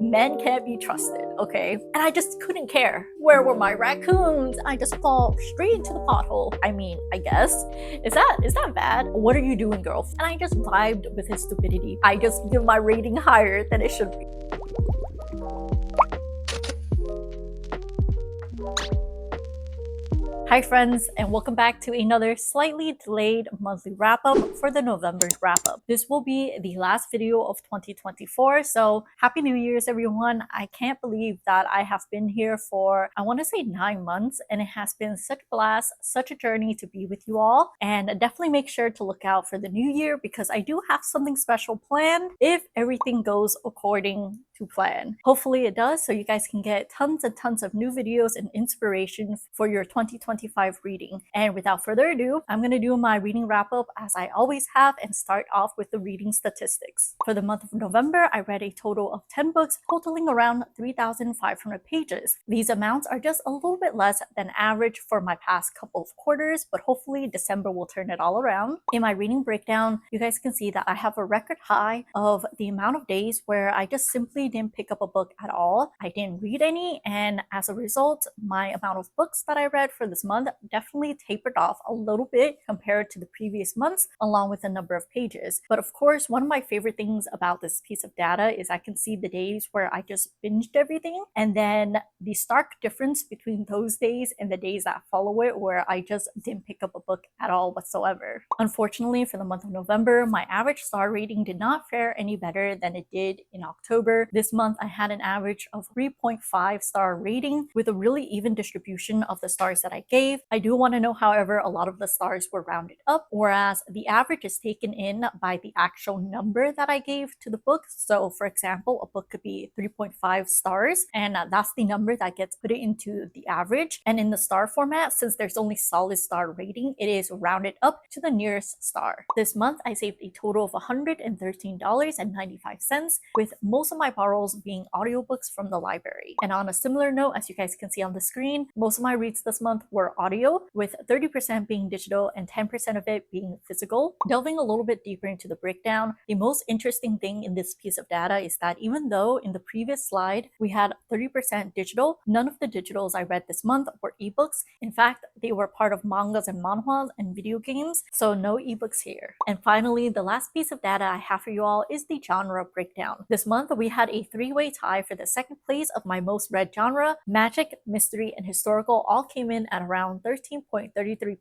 Men can't be trusted, okay? And I just couldn't care. Where were my raccoons? I just fall straight into the pothole. I mean, I guess. Is that bad? What are you doing, girl? And I just vibed with his stupidity. I just give my rating higher than it should be. Hi friends, and welcome back to another slightly delayed monthly wrap-up for the November wrap-up. This will be the last video of 2024, so Happy New Year's everyone. I can't believe that I have been here for, I want to say 9 months, and it has been such a blast, such a journey to be with you all. And definitely make sure to look out for the new year because I do have something special planned if everything goes according to plan. Hopefully it does, so you guys can get tons and tons of new videos and inspiration for your 2025 reading. And without further ado, I'm gonna do my reading wrap up as I always have and start off with the reading statistics. For the month of November, I read a total of 10 books totaling around 3,500 pages. These amounts are just a little bit less than average for my past couple of quarters, but hopefully December will turn it all around. In my reading breakdown, you guys can see that I have a record high of the amount of days where I just simply didn't pick up a book at all. I didn't read any, and as a result, my amount of books that I read for this month definitely tapered off a little bit compared to the previous months, along with the number of pages. But of course, one of my favorite things about this piece of data is I can see the days where I just binged everything, and then the stark difference between those days and the days that follow it where I just didn't pick up a book at all whatsoever. Unfortunately, for the month of November, my average star rating did not fare any better than it did in October. This month, I had an average of 3.5 star rating with a really even distribution of the stars that I gave. I do want to know, however, a lot of the stars were rounded up, whereas the average is taken in by the actual number that I gave to the book. So for example, a book could be 3.5 stars, and that's the number that gets put into the average. And in the star format, since there's only solid star rating, it is rounded up to the nearest star. This month, I saved a total of $113.95, with most of my borrows being audiobooks from the library. And on a similar note, as you guys can see on the screen, most of my reads this month were audio, with 30% being digital and 10% of it being physical. Delving a little bit deeper into the breakdown, the most interesting thing in this piece of data is that even though in the previous slide we had 30% digital, none of the digitals I read this month were ebooks. In fact, they were part of mangas and manhwas and video games, so no ebooks here. And finally, the last piece of data I have for you all is the genre breakdown. This month we had a three-way tie for the second place of my most read genre. Magic, mystery, and historical all came in at around 13.33%.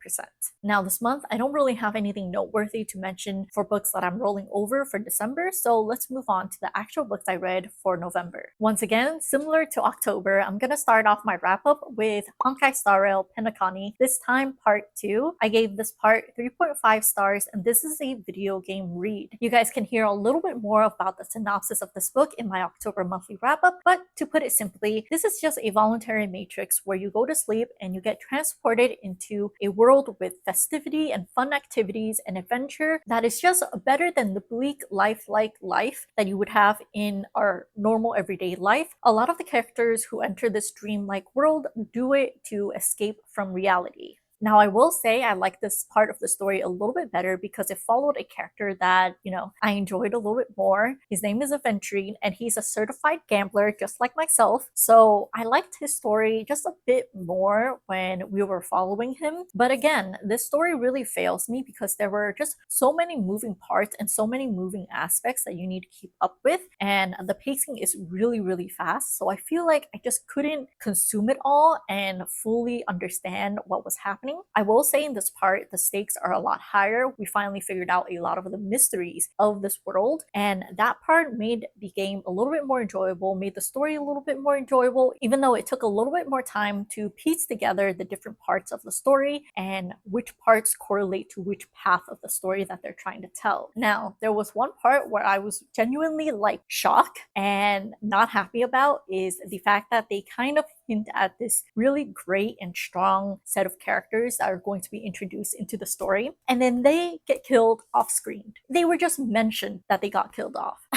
Now this month, I don't really have anything noteworthy to mention for books that I'm rolling over for December, so let's move on to the actual books I read for November. Once again, similar to October, I'm gonna start off my wrap-up with Honkai Star Rail Penacony, this time part 2. I gave this part 3.5 stars, and this is a video game read. You guys can hear a little bit more about the synopsis of this book in my October monthly wrap-up, but to put it simply, this is just a voluntary matrix where you go to sleep and you get transported into a world with festivity and fun activities and adventure that is just better than the bleak lifelike life that you would have in our normal everyday life. A lot of the characters who enter this dreamlike world do it to escape from reality. Now, I will say I like this part of the story a little bit better because it followed a character that, I enjoyed a little bit more. His name is Aventrine, and he's a certified gambler just like myself. So I liked his story just a bit more when we were following him. But again, this story really fails me because there were just so many moving parts and so many moving aspects that you need to keep up with. And the pacing is really, really fast. So I feel like I just couldn't consume it all and fully understand what was happening. I will say in this part, the stakes are a lot higher. We finally figured out a lot of the mysteries of this world, and that part made the game a little bit more enjoyable, made the story a little bit more enjoyable, even though it took a little bit more time to piece together the different parts of the story and which parts correlate to which path of the story that they're trying to tell. Now, there was one part where I was genuinely shocked and not happy about is the fact that they kind of hint at this really great and strong set of characters that are going to be introduced into the story, and then they get killed off screen. They were just mentioned that they got killed off.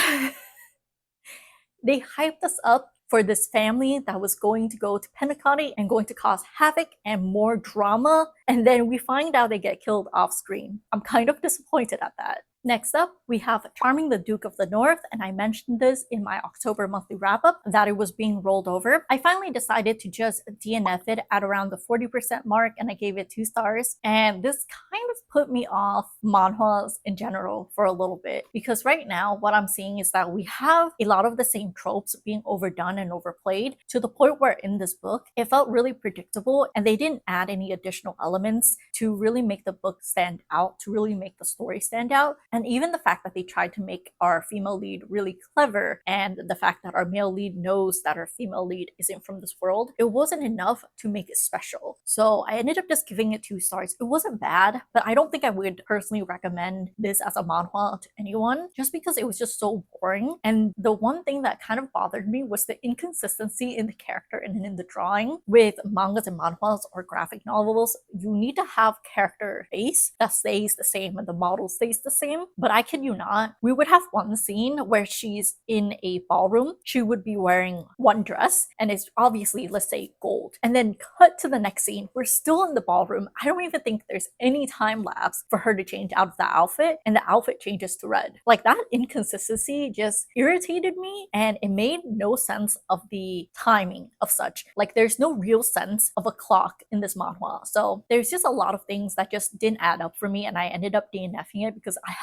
They hyped us up for this family that was going to go to Penacony and going to cause havoc and more drama, and then we find out they get killed off screen. I'm kind of disappointed at that. Next up, we have Charming the Duke of the North, and I mentioned this in my October monthly wrap-up that it was being rolled over. I finally decided to just DNF it at around the 40% mark, and I gave it 2 stars. And this kind of put me off manhwas in general for a little bit, because right now what I'm seeing is that we have a lot of the same tropes being overdone and overplayed to the point where in this book it felt really predictable, and they didn't add any additional elements to really make the book stand out, to really make the story stand out. And even the fact that they tried to make our female lead really clever, and the fact that our male lead knows that our female lead isn't from this world, it wasn't enough to make it special. So I ended up just giving it 2 stars. It wasn't bad, but I don't think I would personally recommend this as a manhwa to anyone, just because it was just so boring. And the one thing that kind of bothered me was the inconsistency in the character and in the drawing. With mangas and manhwas or graphic novels, you need to have character face that stays the same and the model stays the same. But I kid you not, we would have one scene where she's in a ballroom. She would be wearing one dress, and it's obviously, let's say, gold. And then cut to the next scene, we're still in the ballroom. I don't even think there's any time lapse for her to change out of the outfit, and the outfit changes to red. Like, that inconsistency just irritated me, and it made no sense of the timing of such. Like, there's no real sense of a clock in this manhwa. So there's just a lot of things that just didn't add up for me, and I ended up DNFing it because I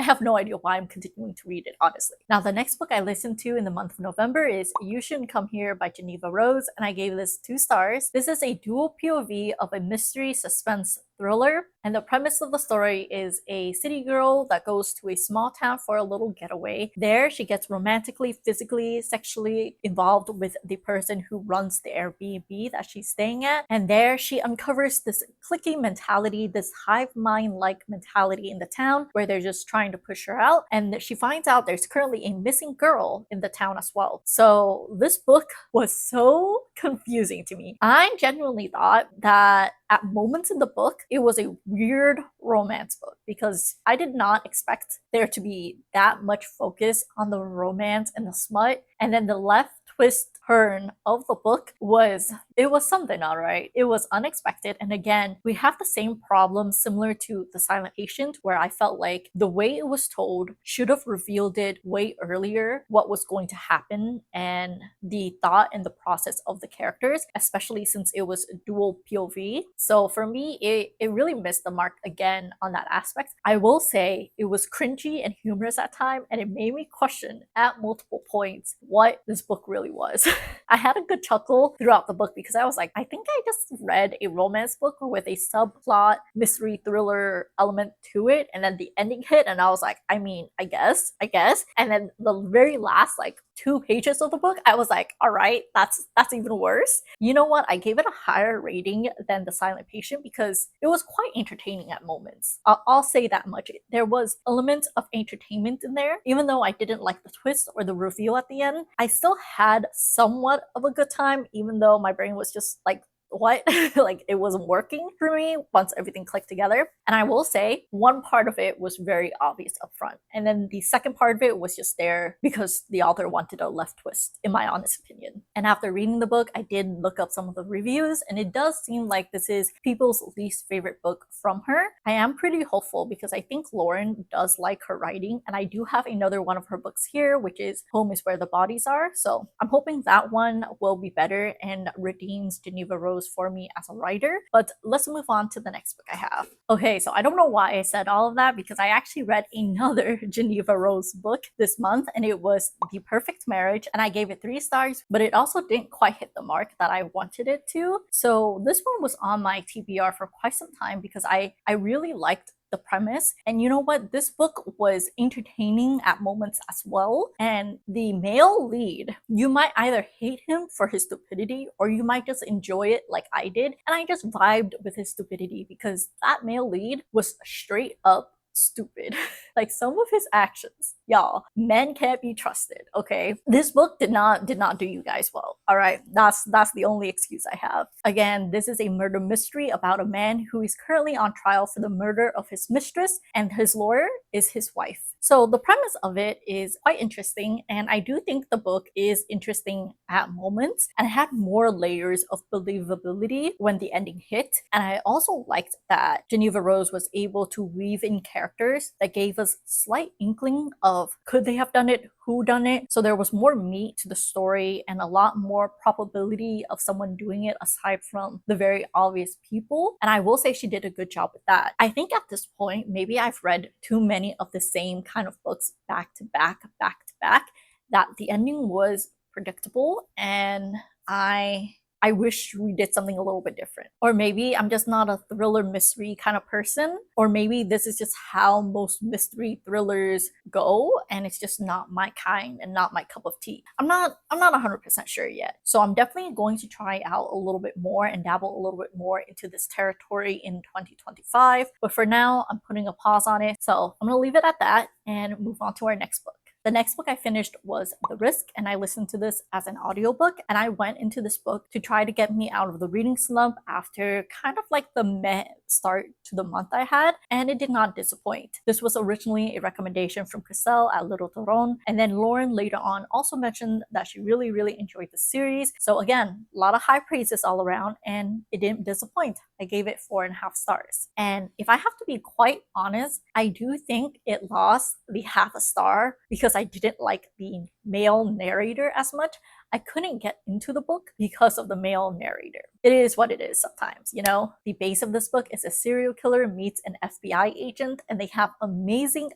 have no idea why I'm continuing to read it, honestly. Now, the next book I listened to in the month of November is You Shouldn't Come Here by Jeneva Rose, and I gave this 2 stars. This is a dual POV of a mystery suspense thriller, and the premise of the story is a city girl that goes to a small town for a little getaway. There, she gets romantically, physically, sexually involved with the person who runs the Airbnb that she's staying at, and there she uncovers this cliquey mentality, this hive mind-like mentality in the town where they're just trying to push her out, and she finds out there's currently a missing girl in the town as well. So this book was so confusing to me. I genuinely thought that at moments in the book, it was a weird romance book, because I did not expect there to be that much focus on the romance and the smut. And then the left twist turn of the book was something, all right. It was unexpected. And again, we have the same problem similar to The Silent Patient, where I felt like the way it was told should have revealed it way earlier what was going to happen, and the thought and the process of the characters, especially since it was dual POV. So for me, it really missed the mark again on that aspect. I will say it was cringy and humorous at times, and it made me question at multiple points what this book really was. I had a good chuckle throughout the book because I was like, I think I just read a romance book with a subplot mystery thriller element to it, and then the ending hit, and I was like, I mean, I guess. And then the very last like 2 pages of the book, I was like, all right, that's even worse. You know what? I gave it a higher rating than The Silent Patient because it was quite entertaining at moments. I'll say that much. There was elements of entertainment in there. Even though I didn't like the twist or the reveal at the end, I still had somewhat of a good time, even though my brain was just like, what? Like, it wasn't working for me once everything clicked together. And I will say one part of it was very obvious up front, and then the second part of it was just there because the author wanted a left twist, in my honest opinion. And after reading the book, I did look up some of the reviews, and it does seem like this is people's least favorite book from her. I am pretty hopeful because I think Lauren does like her writing, and I do have another one of her books here, which is Home is Where the Bodies Are. So I'm hoping that one will be better and redeems Jeneva Rose for me as a writer. But let's move on to the next book I have. Okay, so I don't know why I said all of that, because I actually read another Jeneva Rose book this month, and it was The Perfect Marriage, and I gave it 3 stars, but it also didn't quite hit the mark that I wanted it to. So this one was on my TBR for quite some time because I really liked the premise. And you know what? This book was entertaining at moments as well. And the male lead, you might either hate him for his stupidity or you might just enjoy it like I did. And I just vibed with his stupidity because that male lead was straight up stupid. Like, some of his actions, y'all, men can't be trusted, okay? This book did not do you guys well, all right? That's the only excuse I have. Again, this is a murder mystery about a man who is currently on trial for the murder of his mistress, and his lawyer is his wife. So the premise of it is quite interesting, and I do think the book is interesting at moments, and it had more layers of believability when the ending hit. And I also liked that Jeneva Rose was able to weave in characters that gave us was slight inkling of could they have done it, who done it. So there was more meat to the story and a lot more probability of someone doing it aside from the very obvious people. And I will say she did a good job with that. I think at this point, maybe I've read too many of the same kind of books back to back, that the ending was predictable, and I wish we did something a little bit different. Or maybe I'm just not a thriller mystery kind of person, or maybe this is just how most mystery thrillers go and it's just not my kind and not my cup of tea. I'm not 100% sure yet. So I'm definitely going to try out a little bit more and dabble a little bit more into this territory in 2025. But for now, I'm putting a pause on it. So I'm going to leave it at that and move on to our next book. The next book I finished was The Risk, and I listened to this as an audiobook, and I went into this book to try to get me out of the reading slump after kind of like the meh start to the month I had, and it did not disappoint. This was originally a recommendation from Guseulso at Little Toron, and then Lauren later on also mentioned that she really enjoyed the series. So again, a lot of high praises all around, and it didn't disappoint. I gave it 4.5 stars. And if I have to be quite honest, I do think it lost the half a star because I didn't like the male narrator as much. I couldn't get into the book because of the male narrator. It is what it is sometimes, you know? The base of this book is a serial killer meets an FBI agent, and they have amazing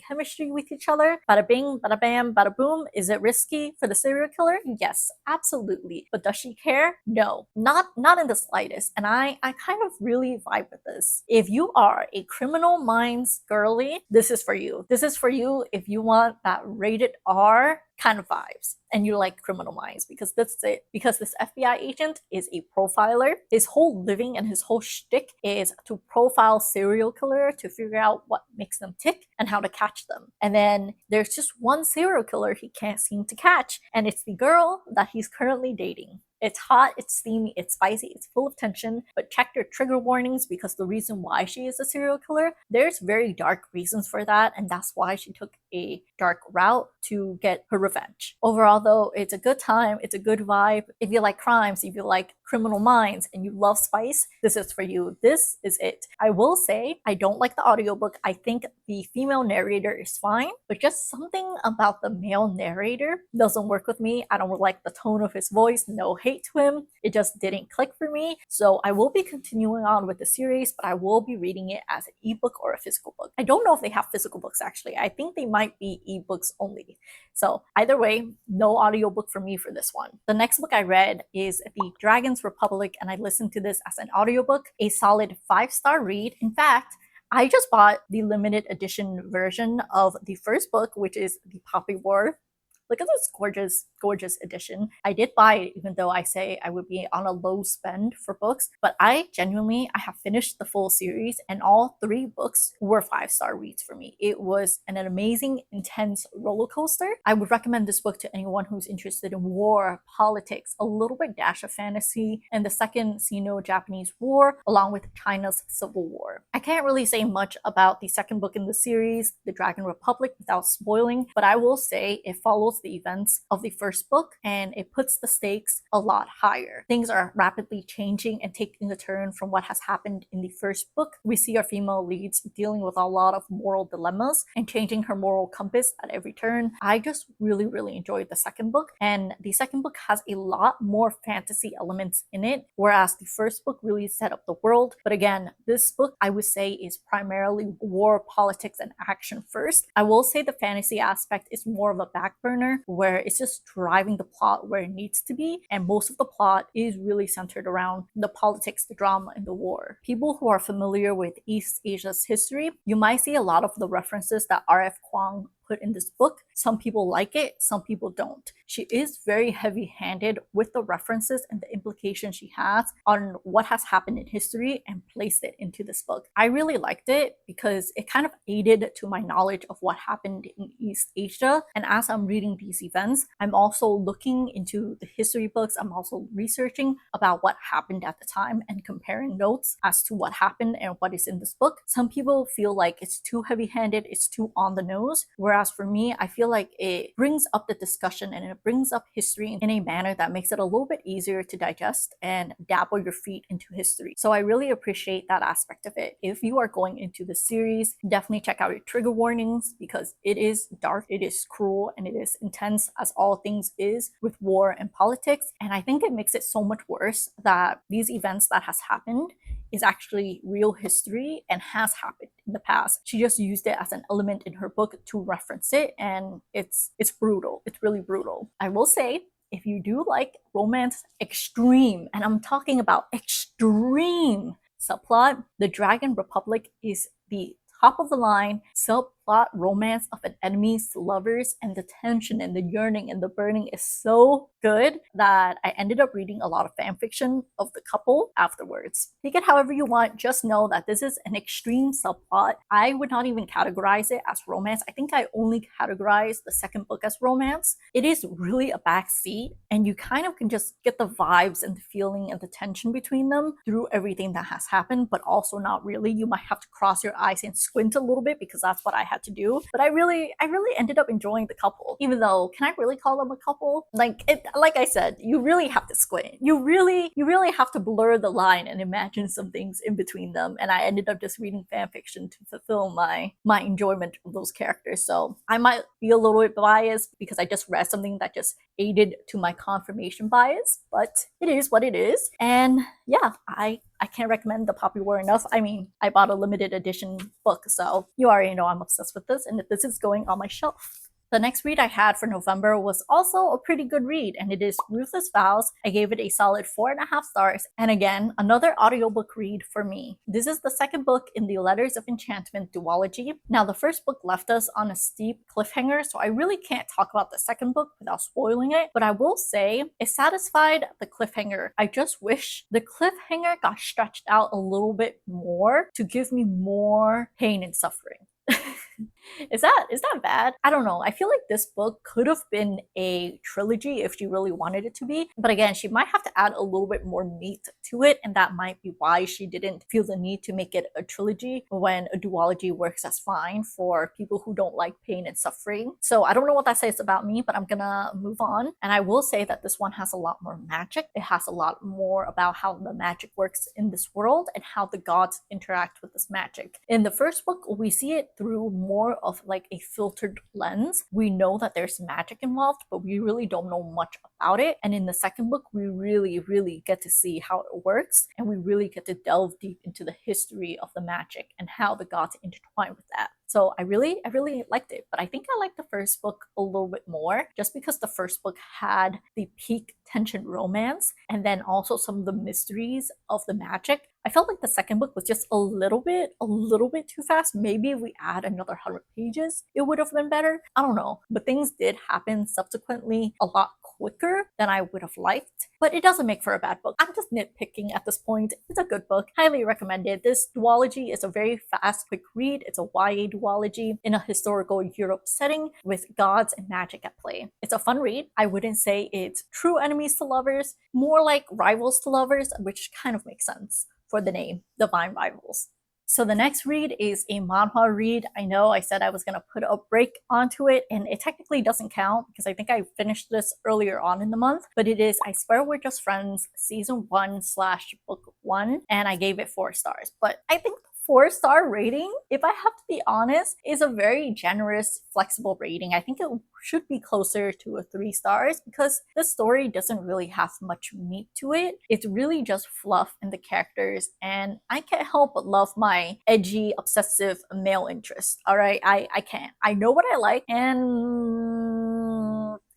chemistry with each other. Bada bing, bada bam, bada boom. Is it risky for the serial killer? Yes, absolutely. But does she care? No, not in the slightest. And I kind of really vibe with this. If you are a Criminal Minds girly, this is for you. This is for you if you want that rated R kind of vibes and you like Criminal Minds, because that's it. Because this FBI agent is a profiler. His whole living and his whole shtick is to profile serial killer to figure out what makes them tick and how to catch them. And then there's just one serial killer he can't seem to catch, and it's the girl that he's currently dating. It's hot, it's steamy, it's spicy, it's full of tension, but check your trigger warnings, because the reason why she is a serial killer, there's very dark reasons for that, and that's why she took a dark route to get her revenge. Overall though, it's a good time, it's a good vibe. If you like crimes, if you like Criminal Minds, and you love spice, this is for you. This is it. I will say, I don't like the audiobook. I think the female narrator is fine, but just something about the male narrator doesn't work with me. I don't like the tone of his voice, no hate to him. It just didn't click for me. So I will be continuing on with the series, but I will be reading it as an ebook or a physical book. I don't know if they have physical books actually. I think they might be ebooks only. So either way, no audiobook for me for this one. The next book I read is The Dragon's Republic, and I listened to this as an audiobook. A solid 5-star read. In fact, I just bought the limited edition version of the first book, which is The Poppy War. Look at this gorgeous edition. I did buy it even though I say I would be on a low spend for books, but I have finished the full series, and all 3 books were 5-star reads for me. It was an amazing, intense roller coaster. I would recommend this book to anyone who's interested in war, politics, a little bit dash of fantasy, and the Second Sino-Japanese War, along with China's Civil War. I can't really say much about the second book in the series, The Dragon Republic, without spoiling, but I will say it follows the events of the first book, and it puts the stakes a lot higher. Things are rapidly changing and taking a turn from what has happened in the first book. We see our female leads dealing with a lot of moral dilemmas and changing her moral compass at every turn. I just really enjoyed the second book, and the second book has a lot more fantasy elements in it, whereas the first book really set up the world. But again, this book I would say is primarily war, politics, and action first. I will say the fantasy aspect is more of a back burner, where it's just driving the plot where it needs to be, and most of the plot is really centered around the politics, the drama, and the war. People who are familiar with East Asia's history, you might see a lot of the references that R.F. Kuang put in this book. Some people like it, some people don't. She is very heavy-handed with the references and the implications she has on what has happened in history and placed it into this book. I really liked it because it kind of aided to my knowledge of what happened in East Asia, and as I'm reading these events, I'm also looking into the history books. I'm also researching about what happened at the time and comparing notes as to what happened and what is in this book. Some people feel like it's too heavy-handed, it's too on the nose, whereas Whereas for me, I feel like it brings up the discussion and it brings up history in a manner that makes it a little bit easier to digest and dabble your feet into history. So I really appreciate that aspect of it. If you are going into the series, definitely check out your trigger warnings because it is dark, it is cruel, and it is intense as all things is with war and politics. And I think it makes it so much worse that these events that has happened is actually real history and has happened in the past. She just used it as an element in her book to reference it, and it's brutal. It's really brutal. I will say, if you do like romance extreme, and I'm talking about extreme subplot, The Dragon Republic is the top of the line subplot romance of an enemy's lovers, and the tension and the yearning and the burning is so good that I ended up reading a lot of fan fiction of the couple afterwards. Take it however you want, just know that this is an extreme subplot. I would not even categorize it as romance. I think I only categorize the second book as romance. It is really a backseat, and you kind of can just get the vibes and the feeling and the tension between them through everything that has happened, but also not really. You might have to cross your eyes and squint a little bit because that's what I had to do. But I really ended up enjoying the couple, even though, can I really call them a couple? Like I said, you really have to squint. You really have to blur the line and imagine some things in between them. And I ended up just reading fan fiction to fulfill my enjoyment of those characters. So I might be a little bit biased because I just read something that just aided to my confirmation bias, but it is what it is. And yeah, I can't recommend The Poppy War enough. I mean, I bought a limited edition book, so you already know I'm obsessed with this, and this is going on my shelf. The next read I had for November was also a pretty good read, and it is Ruthless Vows. I gave it a solid 4.5 stars, and again, another audiobook read for me. This is the second book in the Letters of Enchantment duology. Now, the first book left us on a steep cliffhanger, so I really can't talk about the second book without spoiling it, but I will say it satisfied the cliffhanger. I just wish the cliffhanger got stretched out a little bit more to give me more pain and suffering. Is that bad? I don't know. I feel like this book could have been a trilogy if she really wanted it to be. But again, she might have to add a little bit more meat to it, and that might be why she didn't feel the need to make it a trilogy when a duology works as fine for people who don't like pain and suffering. So I don't know what that says about me, but I'm gonna move on. And I will say that this one has a lot more magic. It has a lot more about how the magic works in this world and how the gods interact with this magic. In the first book, we see it through more of like a filtered lens. We know that there's magic involved, but we really don't know much about it. And in the second book, we really get to see how it works, and we really get to delve deep into the history of the magic and how the gods intertwine with that. So I really liked it, but I think I liked the first book a little bit more just because the first book had the peak tension romance and then also some of the mysteries of the magic. I felt like the second book was just a little bit too fast. Maybe if we add another 100 pages, it would have been better. I don't know, but things did happen subsequently a lot quicker than I would have liked, but it doesn't make for a bad book. I'm just nitpicking at this point. It's a good book, highly recommended. This duology is a very fast, quick read. It's a YA duology in a historical Europe setting with gods and magic at play. It's a fun read. I wouldn't say it's true enemies to lovers, more like rivals to lovers, which kind of makes sense for the name, Divine Rivals. So the next read is a manhwa read. I know I said I was going to put a break onto it, and it technically doesn't count because I think I finished this earlier on in the month, but it is I Swear We're Just Friends Season 1/Book 1, and I gave it 4 stars. But I think 4-star rating, if I have to be honest, is a very generous, flexible rating. I think it should be closer to a 3 stars because the story doesn't really have much meat to it. It's really just fluff and the characters, and I can't help but love my edgy, obsessive male interest. All right, I can't. I know what I like, and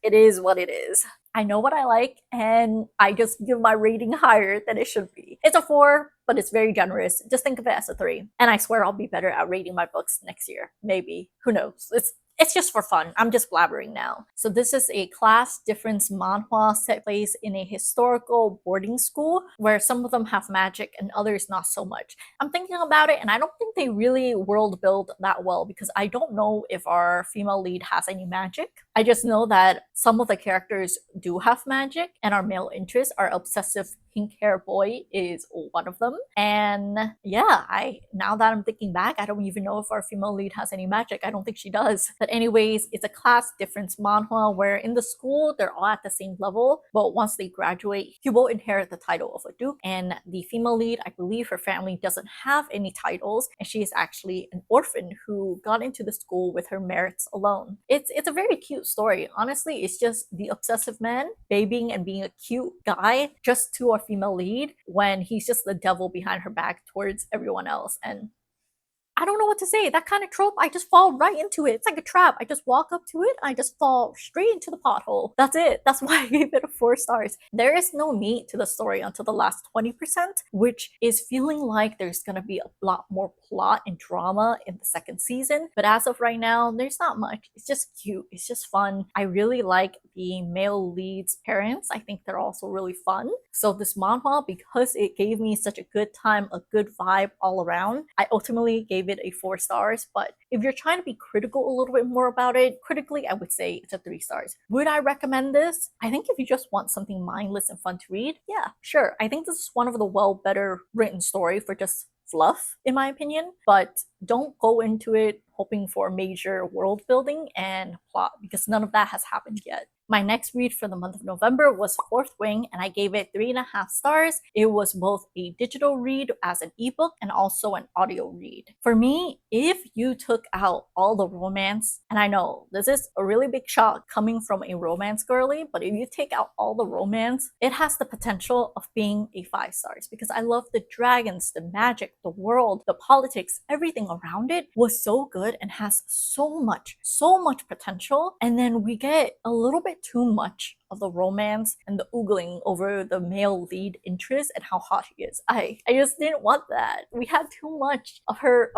it is what it is. I know what I like, and I just give my rating higher than it should be. It's a 4, but it's very generous. Just think of it as a 3. And I swear I'll be better at rating my books next year. Maybe. Who knows? It's just for fun. I'm just blabbering now. So this is a class difference manhwa set place in a historical boarding school where some of them have magic and others not so much. I'm thinking about it, and I don't think they really world build that well because I don't know if our female lead has any magic. I just know that some of the characters do have magic, and our male interests, our obsessive pink hair boy is one of them. And yeah, I now that I'm thinking back, I don't even know if our female lead has any magic. I don't think she does. But anyways, it's a class difference manhwa where in the school they're all at the same level, but once they graduate, he will inherit the title of a duke. And the female lead, I believe her family doesn't have any titles, and she is actually an orphan who got into the school with her merits alone. It's a very cute story. Honestly, it's just the obsessive man babying and being a cute guy just to our female lead when he's just the devil behind her back towards everyone else. And I don't know what to say. That kind of trope, I just fall right into it. It's like a trap. I just walk up to it, I just fall straight into the pothole. That's it. That's why I gave it a 4 stars. There is no meat to the story until the last 20%, which is feeling like there's gonna be a lot more plot and drama in the second season. But as of right now, there's not much. It's just cute. It's just fun. I really like the male lead's parents. I think they're also really fun. So this manhwa, because it gave me such a good time, a good vibe all around, I ultimately gave it a 4 stars. But if you're trying to be critical a little bit more about it, critically, I would say it's a 3 stars. Would I recommend this? I think if you just want something mindless and fun to read, yeah, sure. I think this is one of the better written story for just fluff, in my opinion. But don't go into it hoping for major world building and plot, because none of that has happened yet. My next read for the month of November was Fourth Wing, and I gave it 3.5 stars. It was both a digital read as an ebook and also an audio read. For me, if you took out all the romance, and I know this is a really big shock coming from a romance girly, but if you take out all the romance, it has the potential of being a 5 stars, because I love the dragons, the magic, the world, the politics, everything around it was so good and has so much potential. And then we get a little bit too much of the romance and the oogling over the male lead interest and how hot he is. I just didn't want that. We had too much of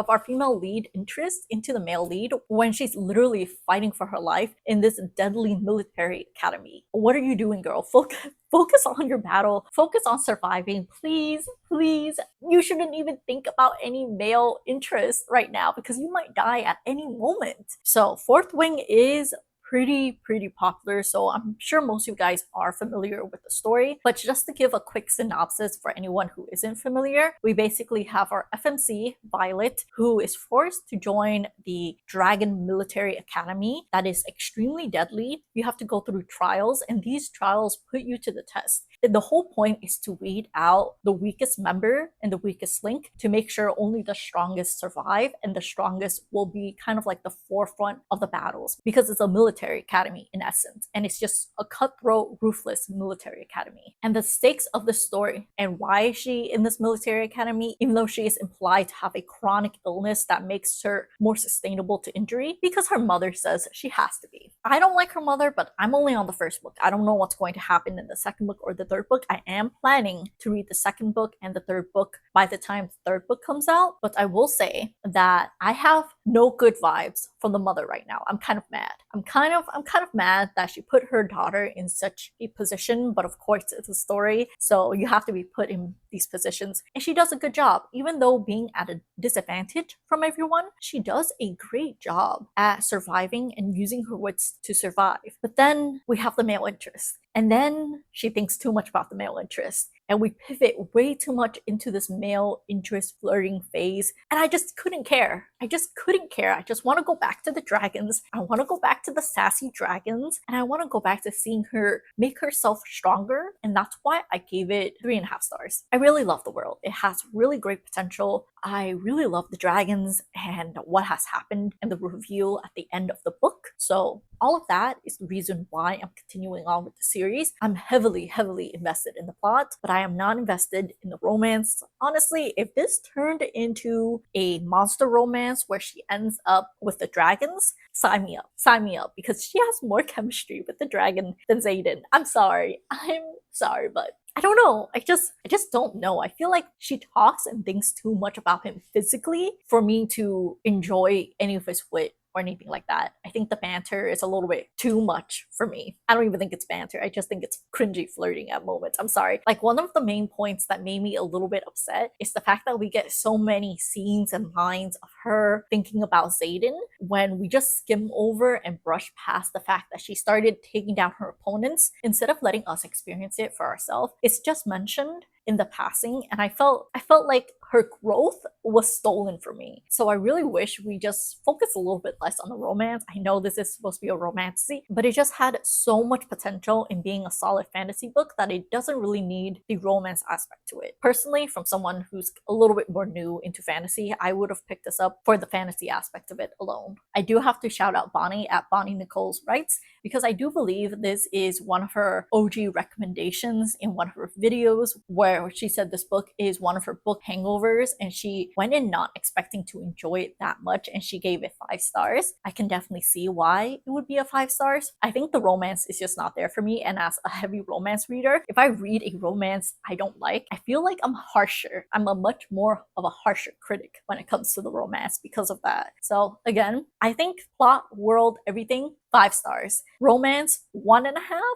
our female lead interest into the male lead when she's literally fighting for her life in this deadly military academy. What are you doing, girl? Focus on your battle. Focus on surviving. Please, please. You shouldn't even think about any male interest right now because you might die at any moment. So Fourth Wing is pretty popular, so I'm sure most of you guys are familiar with the story. But just to give a quick synopsis for anyone who isn't familiar, we basically have our FMC, Violet, who is forced to join the Dragon Military Academy that is extremely deadly. You have to go through trials, and these trials put you to the test. The whole point is to weed out the weakest member and the weakest link to make sure only the strongest survive, and the strongest will be kind of like the forefront of the battles, because it's a military academy in essence, and it's just a cutthroat, ruthless military academy. And the stakes of the story and why is she in this military academy, even though she is implied to have a chronic illness that makes her more sustainable to injury, because her mother says she has to be. I don't like her mother, but I'm only on the first book. I don't know what's going to happen in the second book or the third book. I am planning to read the second book and the third book by the time the third book comes out, but I will say that I have no good vibes from the mother right now. I'm kind of mad. I'm kind of mad that she put her daughter in such a position, but of course it's a story, so you have to be put in these positions. And she does a good job. Even though being at a disadvantage from everyone, she does a great job at surviving and using her wits to survive. But then we have the male interest. And then she thinks too much about the male interest. And we pivot way too much into this male interest flirting phase. And I just couldn't care. I just want to go back to the dragons. I want to go back to the sassy dragons. And I want to go back to seeing her make herself stronger. And that's why I gave it 3.5 stars. I really love the world. It has really great potential. I really love the dragons and what has happened and the reveal at the end of the book. So all of that is the reason why I'm continuing on with the series. I'm heavily invested in the plot, but I am not invested in the romance. Honestly, if this turned into a monster romance where she ends up with the dragons, sign me up. Sign me up, because she has more chemistry with the dragon than Zayden. I'm sorry, but I don't know. I just don't know. I feel like she talks and thinks too much about him physically for me to enjoy any of his wit or anything like that. I think the banter is a little bit too much for me. I don't even think it's banter. I just think it's cringy flirting at moments. I'm sorry. Like, one of the main points that made me a little bit upset is the fact that we get so many scenes and lines of her thinking about Zayden when we just skim over and brush past the fact that she started taking down her opponents instead of letting us experience it for ourselves. It's just mentioned in the passing, and I felt like her growth was stolen from me. So I really wish we just focus a little bit less on the romance. I know this is supposed to be a romantasy, but it just had so much potential in being a solid fantasy book that it doesn't really need the romance aspect to it. Personally, from someone who's a little bit more new into fantasy, I would have picked this up for the fantasy aspect of it alone. I do have to shout out Bonnie at Bonnie Nicole's Writes, because I do believe this is one of her OG recommendations in one of her videos, where she said this book is one of her book hangovers, and she went in not expecting to enjoy it that much, and she gave it 5 stars. I can definitely see why it would be a 5 stars. I think the romance is just not there for me, and as a heavy romance reader, if I read a romance I don't like, I feel like I'm harsher. I'm a much more of a harsher critic when it comes to the romance because of that. So again, I think plot, world, everything, 5 stars. Romance, 1.5,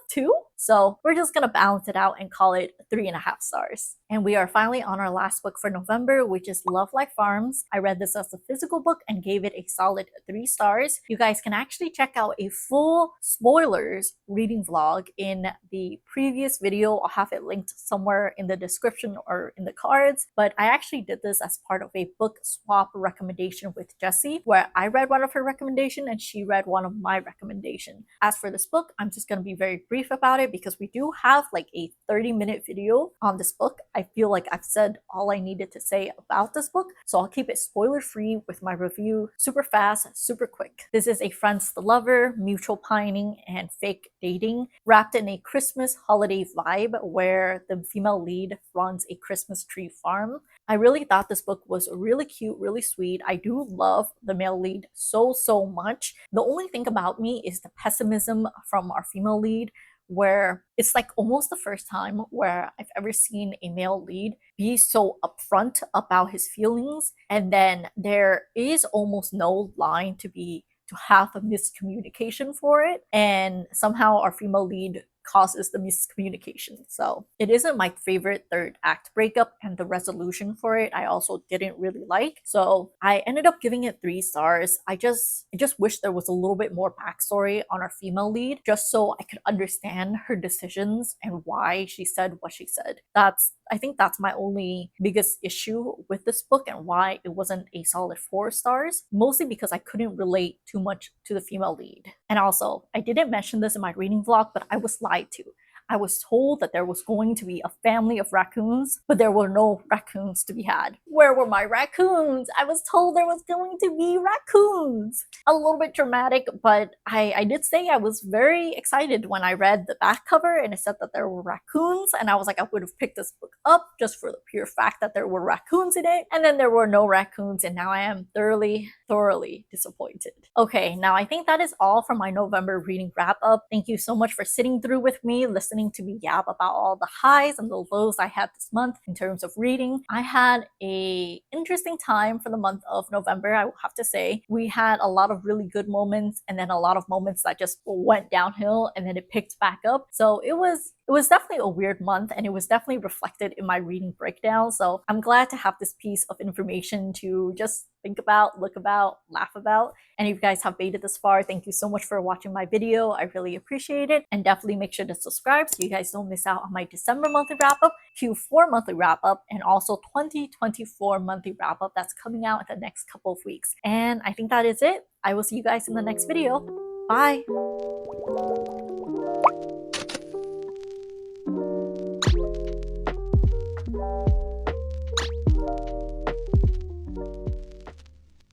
2. So we're just gonna balance it out and call it 3.5 stars. And we are finally on our last book for November, which is Lovelight Farms. I read this as a physical book and gave it a solid 3 stars. You guys can actually check out a full spoilers reading vlog in the previous video. I'll have it linked somewhere in the description or in the cards. But I actually did this as part of a book swap recommendation with Jessie, where I read one of her recommendation and she read one of my recommendation. As for this book, I'm just gonna be very brief about it because we do have like a 30-minute video on this book. I feel like I've said all I needed to say about this book, so I'll keep it spoiler-free with my review, super fast, super quick. This is a friends to lover, mutual pining, and fake dating, wrapped in a Christmas holiday vibe where the female lead runs a Christmas tree farm. I really thought this book was really cute, really sweet. I do love the male lead so much. The only thing about me is the pessimism from our female lead, where it's like almost the first time where I've ever seen a male lead be so upfront about his feelings, and then there is almost no line to have a miscommunication for it, and somehow our female lead causes the miscommunication. So it isn't my favorite third act breakup, and the resolution for it I also didn't really like. So I ended up giving it 3 stars. I just wish there was a little bit more backstory on our female lead, just so I could understand her decisions and why she said what she said. I think that's my only biggest issue with this book and why it wasn't a solid 4 stars, mostly because I couldn't relate too much to the female lead. And also, I didn't mention this in my reading vlog, but I was lied to. I was told that there was going to be a family of raccoons, but there were no raccoons to be had. Where were my raccoons? I was told there was going to be raccoons. A little bit dramatic, but I did say I was very excited when I read the back cover and it said that there were raccoons, and I was like, I would have picked this book up just for the pure fact that there were raccoons in it, and then there were no raccoons, and now I am thoroughly disappointed. Okay, now I think that is all from my November reading wrap up. Thank you so much for sitting through with me, listening to me yap about all the highs and the lows I had this month in terms of reading. I had a interesting time for the month of November, I will have to say. We had a lot of really good moments and then a lot of moments that just went downhill and then it picked back up. So it was definitely a weird month, and it was definitely reflected in my reading breakdown. So I'm glad to have this piece of information to just think about, look about, laugh about. And if you guys have made it this far, thank you so much for watching my video. I really appreciate it. And definitely make sure to subscribe so you guys don't miss out on my December monthly wrap up, Q4 monthly wrap up, and also 2024 monthly wrap up that's coming out in the next couple of weeks. And I think that is it. I will see you guys in the next video. Bye!